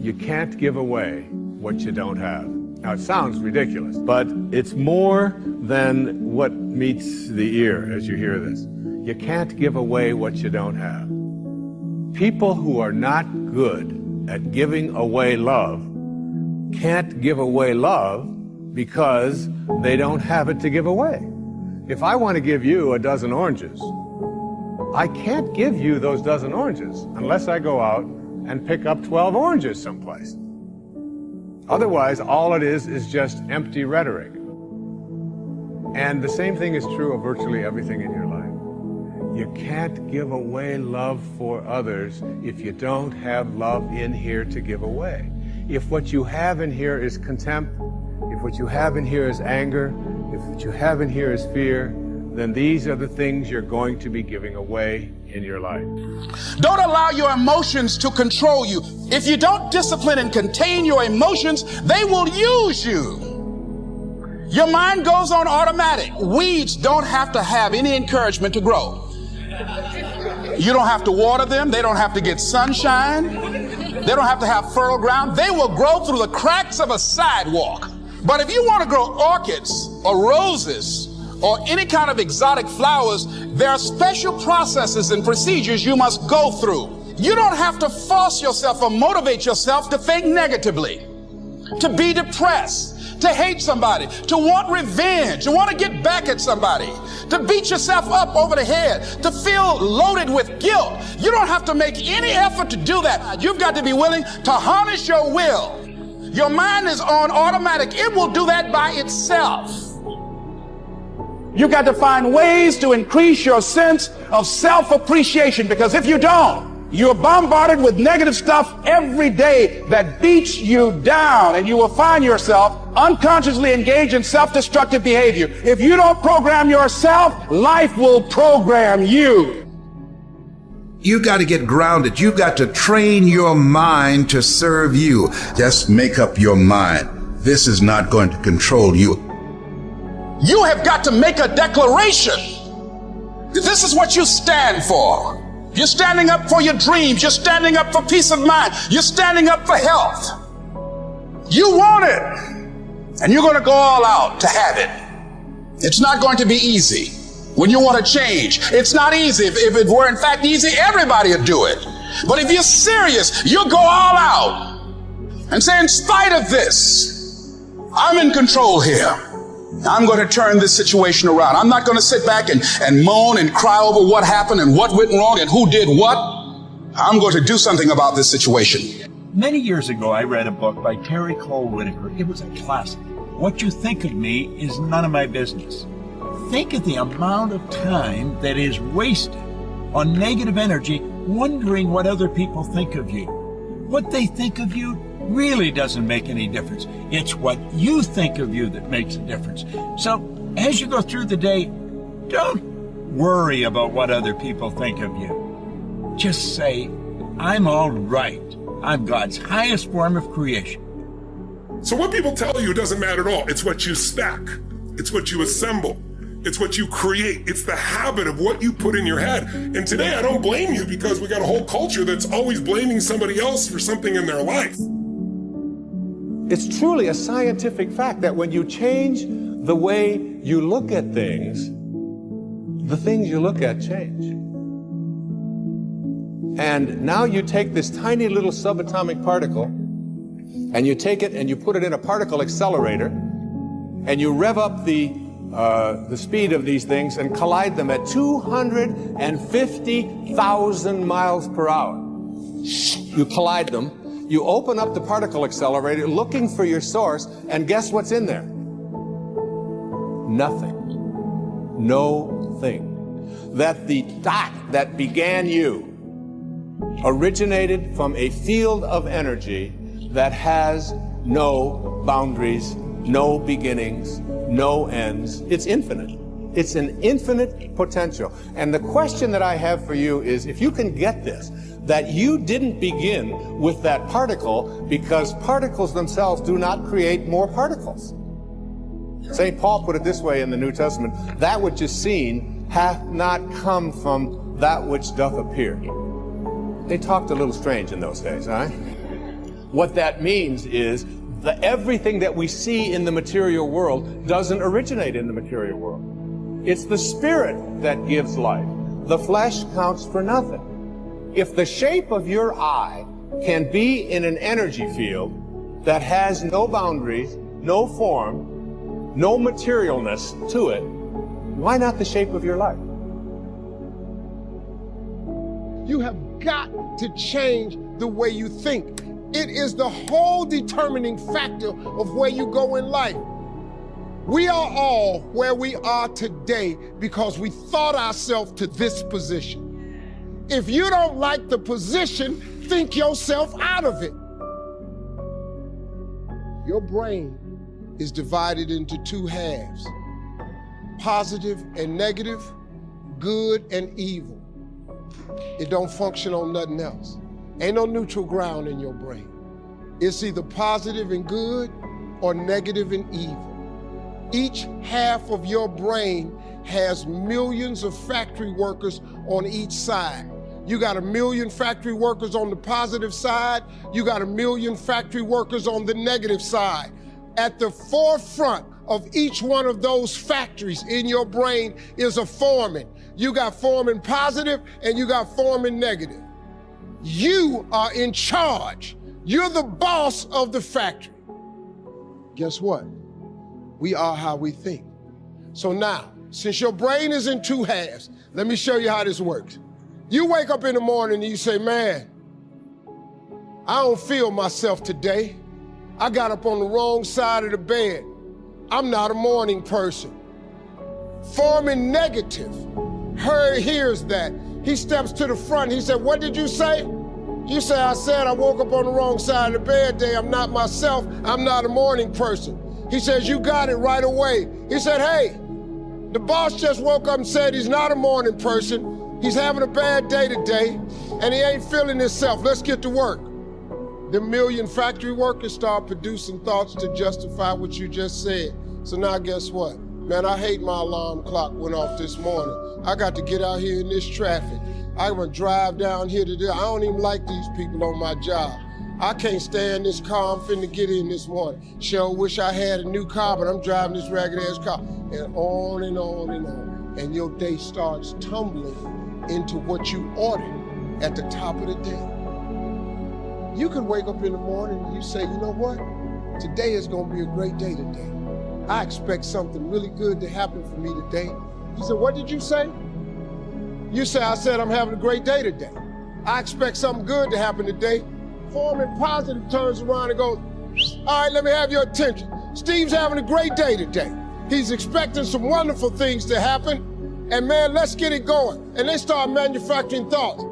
You can't give away what you don't have. Now, it sounds ridiculous, but it's more than what meets the ear as you hear this. You can't give away what you don't have. People who are not good at giving away love can't give away love because they don't have it to give away. If I want to give you a dozen oranges, I can't give you those dozen oranges unless I go out and pick up 12 oranges someplace. Otherwise, all it is just empty rhetoric. And the same thing is true of virtually everything in your life. You can't give away love for others if you don't have love in here to give away. If what you have in here is contempt, if what you have in here is anger, if what you have in here is fear, then these are the things you're going to be giving away in your life. Don't allow your emotions to control you. If you don't discipline and contain your emotions, they will use you. Your mind goes on automatic. Weeds don't have to have any encouragement to grow. You don't have to water them. They don't have to get sunshine. They don't have to have fertile ground. They will grow through the cracks of a sidewalk. But if you want to grow orchids or roses or any kind of exotic flowers, there are special processes and procedures you must go through. You don't have to force yourself or motivate yourself to think negatively, to be depressed, to hate somebody, to want revenge, to want to get back at somebody, to beat yourself up over the head, to feel loaded with guilt. You don't have to make any effort to do that. You've got to be willing to harness your will. Your mind is on automatic. It will do that by itself. You've got to find ways to increase your sense of self-appreciation, because if you don't, you're bombarded with negative stuff every day that beats you down, and you will find yourself unconsciously engaged in self-destructive behavior. If you don't program yourself, life will program you. You've got to get grounded. You've got to train your mind to serve you. Just make up your mind. This is not going to control you. You have got to make a declaration. This is what you stand for. You're standing up for your dreams. You're standing up for peace of mind. You're standing up for health. You want it, and you're going to go all out to have it. It's not going to be easy. When you want to change, it's not easy. If it were in fact easy, everybody would do it. But if you're serious, you'll go all out and say, in spite of this, I'm in control here. I'm going to turn this situation around. I'm not going to sit back and moan and cry over what happened and what went wrong and who did what. I'm going to do something about this situation. Many years ago, I read a book by Terry Cole Whitaker. It was a classic. What you think of me is none of my business. Think of the amount of time that is wasted on negative energy, wondering what other people think of you. What they think of you really doesn't make any difference. It's what you think of you that makes a difference. So as you go through the day, don't worry about what other people think of you. Just say, I'm all right. I'm God's highest form of creation. So what people tell you doesn't matter at all. It's what you stack. It's what you assemble. It's what you create. It's the habit of what you put in your head. And today I don't blame you, because we got a whole culture that's always blaming somebody else for something in their life. It's truly a scientific fact that when you change the way you look at things, the things you look at change. And now you take this tiny little subatomic particle, and you take it and you put it in a particle accelerator, and you rev up the speed of these things and collide them at 250,000 miles per hour. You collide them, you open up the particle accelerator looking for your source, and guess what's in there? Nothing. No thing. That the dot that began you originated from a field of energy that has no boundaries, no beginnings, no ends. It's infinite. It's an infinite potential. And the question that I have for you is, if you can get this, that you didn't begin with that particle, because particles themselves do not create more particles. St. Paul put it this way in the New Testament: that which is seen hath not come from that which doth appear. They talked a little strange in those days, huh? What that means is that everything that we see in the material world doesn't originate in the material world. It's the spirit that gives life. The flesh counts for nothing. If the shape of your eye can be in an energy field that has no boundaries, no form, no materialness to it, why not the shape of your life? You have got to change the way you think. It is the whole determining factor of where you go in life. We are all where we are today because we thought ourselves to this position. If you don't like the position, think yourself out of it. Your brain is divided into two halves, positive and negative, good and evil. It don't function on nothing else. Ain't no neutral ground in your brain. It's either positive and good or negative and evil. Each half of your brain has millions of factory workers on each side. You got 1 million factory workers on the positive side. You got 1 million factory workers on the negative side. At the forefront of each one of those factories in your brain is a foreman. You got foreman positive and you got foreman negative. You are in charge. You're the boss of the factory. Guess what? We are how we think. So now, since your brain is in two halves, let me show you how this works. You wake up in the morning and you say, man, I don't feel myself today. I got up on the wrong side of the bed. I'm not a morning person. Foreman negative hears that. He steps to the front. He said, what did you say? You say, I said I woke up on the wrong side of the bed today. I'm not myself. I'm not a morning person. He says, you got it right away. He said, hey, the boss just woke up and said he's not a morning person. He's having a bad day today, and he ain't feeling himself. Let's get to work. The 1 million factory workers start producing thoughts to justify what you just said. So now guess what? Man, I hate my alarm clock went off this morning. I got to get out here in this traffic. I'm gonna drive down here today. I don't even like these people on my job. I can't stand this car I'm finna get in this morning. Sure wish I had a new car, but I'm driving this ragged ass car. And on and on and on. And your day starts tumbling into what you ordered at the top of the day. You can wake up in the morning and you say, you know what? Today is gonna be a great day today. I expect something really good to happen for me today. You said, what did you say? You say, I said I'm having a great day today. I expect something good to happen today. Foreman positive turns around and goes, all right, let me have your attention. Steve's having a great day today. He's expecting some wonderful things to happen. And man, let's get it going. And they start manufacturing thoughts.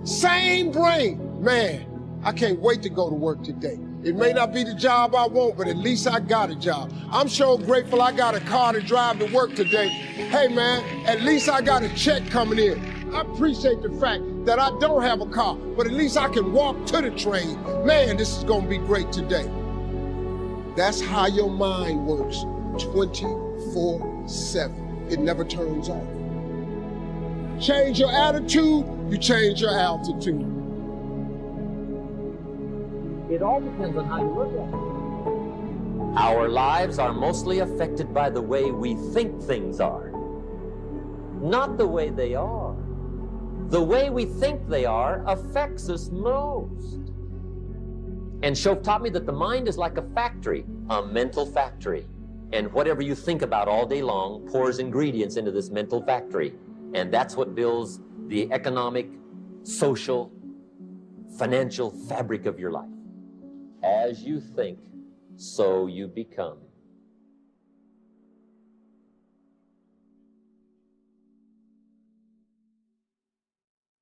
Same brain. Man, I can't wait to go to work today. It may not be the job I want, but at least I got a job. I'm so grateful I got a car to drive to work today. Hey man, at least I got a check coming in. I appreciate the fact that I don't have a car, but at least I can walk to the train. Man, this is gonna be great today. That's how your mind works 24/7. It never turns off. Change your attitude, you change your altitude. It all depends on how you look at it. Our lives are mostly affected by the way we think things are, not the way they are. The way we think they are affects us most. And Shoaff taught me that the mind is like a factory, a mental factory. And whatever you think about all day long pours ingredients into this mental factory. And that's what builds the economic, social, financial fabric of your life. As you think, so you become.